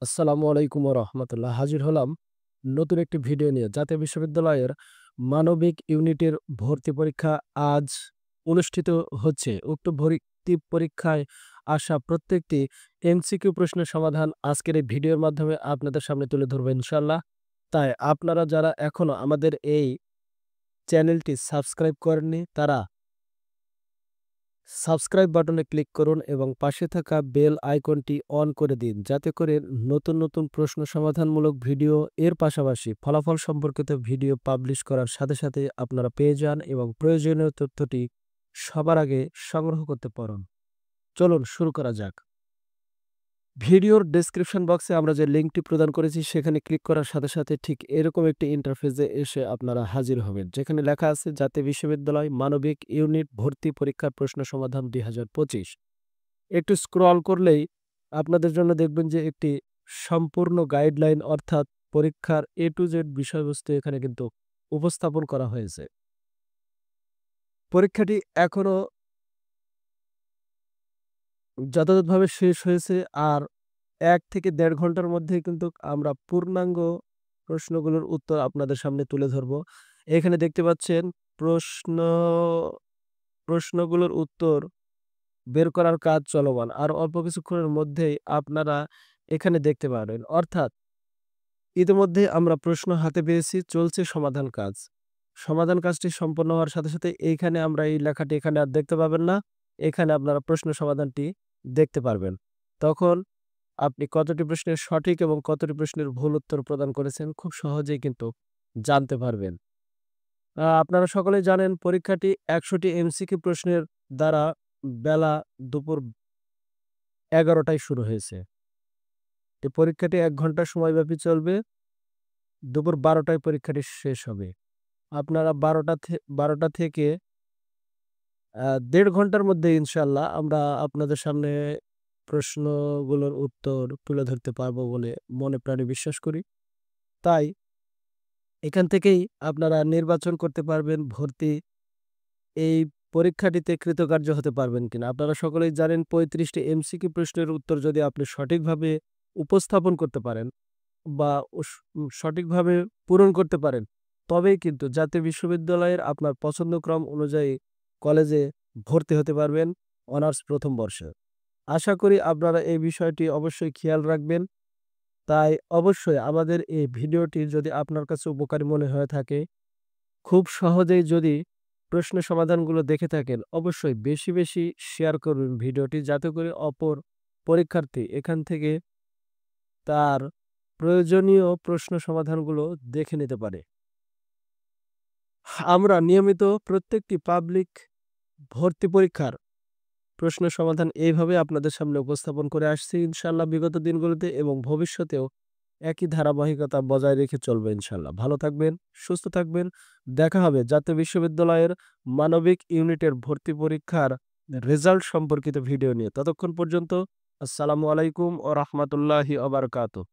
আসসালামু আলাইকুম রহমতুল্লাহ। হাজির হলাম নতুন একটি ভিডিও নিয়ে। জাতীয় বিশ্ববিদ্যালয়ের মানবিক ইউনিটের ভর্তি পরীক্ষা আজ অনুষ্ঠিত হচ্ছে। উক্ত ভর্তি পরীক্ষায় আসা প্রত্যেকটি এমসিকিউ প্রশ্নের সমাধান আজকের এই ভিডিওর মাধ্যমে আপনাদের সামনে তুলে ধরবো ইনশাল্লাহ। তাই আপনারা যারা এখনো আমাদের এই চ্যানেলটি সাবস্ক্রাইব করেননি তারা সাবস্ক্রাইব বাটনে ক্লিক করুন এবং পাশে থাকা বেল আইকনটি অন করে দিন, যাতে করে নতুন নতুন প্রশ্ন সমাধানমূলক ভিডিও এর পাশাপাশি ফলাফল সম্পর্কিত ভিডিও পাবলিশ করার সাথে সাথে আপনারা পেয়ে যান এবং প্রয়োজনীয় তথ্যটি সবার আগে সংগ্রহ করতে পারেন। চলুন শুরু করা যাক। ভিডিওর ডেসক্রিপশন বক্সে আমরা যে লিঙ্কটি প্রদান করেছি সেখানে ক্লিক করার সাথে সাথে ঠিক এরকম একটি ইন্টারফেসে এসে আপনারা হাজির হবেন, যেখানে লেখা আছে জাতীয় বিশ্ববিদ্যালয় মানবিক ইউনিট ভর্তি পরীক্ষার প্রশ্ন সমাধান 2025। একটু স্ক্রল করলেই আপনাদের জন্য দেখবেন যে একটি সম্পূর্ণ গাইডলাইন অর্থাৎ পরীক্ষার A to Z বিষয়বস্তু এখানে কিন্তু উপস্থাপন করা হয়েছে। পরীক্ষাটি এখনো যথাযথভাবে শেষ হয়েছে, আর ১ থেকে ১.৫ ঘন্টার মধ্যেই কিন্তু আমরা পূর্ণাঙ্গ প্রশ্নগুলোর উত্তর আপনাদের সামনে তুলে ধরব। এখানে দেখতে পাচ্ছেন প্রশ্নগুলোর উত্তর বের করার কাজ চলমান। আর অল্প কিছুক্ষণের মধ্যেই আপনারা এখানে দেখতে পারবেন। অর্থাৎ ইতিমধ্যে আমরা প্রশ্ন হাতে পেয়েছি, চলছে সমাধান কাজ। সমাধান কাজটি সম্পন্ন হওয়ার সাথে সাথে এইখানে আমরা এই লেখাটি এখানে আর দেখতে পাবেন না। এখানে আপনারা প্রশ্ন সমাধানটি দেখতে পারবেন। তখন আপনি কতটি প্রশ্নের সঠিক এবং কতটি প্রশ্নের ভুল উত্তর প্রদান করেছেন খুব সহজেই কিন্তু জানতে পারবেন। আপনারা সকলেই জানেন পরীক্ষাটি ১০০টি এমসিকিউ প্রশ্নের দ্বারা বেলা দুপুর ১১টায় শুরু হয়েছে। এই পরীক্ষাটি ১ ঘন্টা সময়ব্যাপী চলবে। দুপুর ১২টায় পরীক্ষাটি শেষ হবে। আপনারা ১২টা থেকে ১.৫ ঘন্টার মধ্যে ইনশাআল্লাহ আমরা আপনাদের সামনে প্রশ্নগুলোর উত্তর তুলে ধরতে পারবো বলে মনে প্রাণে বিশ্বাস করি। তাই এখান থেকেই আপনারা নির্বাচন করতে পারবেন ভর্তি এই পরীক্ষাটিতে কৃতকার্য হতে পারবেন কিনা। আপনারা সকলেই জানেন ৩৫টি এমসিকিউ প্রশ্নের উত্তর যদি আপনি সঠিকভাবে উপস্থাপন করতে পারেন বা সঠিকভাবে পূরণ করতে পারেন, তবেই কিন্তু জাতীয় বিশ্ববিদ্যালয়ের আপনার পছন্দক্রম অনুযায়ী কলেজে ভর্তি হতে পারবেন অনার্স প্রথম বর্ষে। আশা করি আপনারা এই বিষয়টি অবশ্যই খেয়াল রাখবেন। তাই অবশ্যই আমাদের এই ভিডিওটি যদি আপনার কাছে উপকারী মনে হয়ে থাকে, খুব সহজেই যদি প্রশ্ন সমাধানগুলো দেখে থাকেন, অবশ্যই বেশি বেশি শেয়ার করবেন ভিডিওটি, যাতে করে অপর পরীক্ষার্থী এখান থেকে তার প্রয়োজনীয় প্রশ্ন সমাধানগুলো দেখে নিতে পারে। আমরা নিয়মিত প্রত্যেকটি পাবলিক ভর্তি পরীক্ষার প্রশ্ন সমাধান এইভাবে আপনাদের সামনে উপস্থাপন করে আসছি ইনশাআল্লাহ বিগত দিনগুলোতে, এবং ভবিষ্যতেও একই ধারাবাহিকতা বজায় রেখে চলবে ইনশাআল্লাহ। ভালো থাকবেন, সুস্থ থাকবেন। দেখা হবে জাতীয় বিশ্ববিদ্যালয়ের মানবিক ইউনিটের ভর্তি পরীক্ষার রেজাল্ট সম্পর্কিত ভিডিও নিয়ে। ততক্ষণ পর্যন্ত আসসালামু আলাইকুম ওয়া রাহমাতুল্লাহি ওয়া বারাকাতুহু।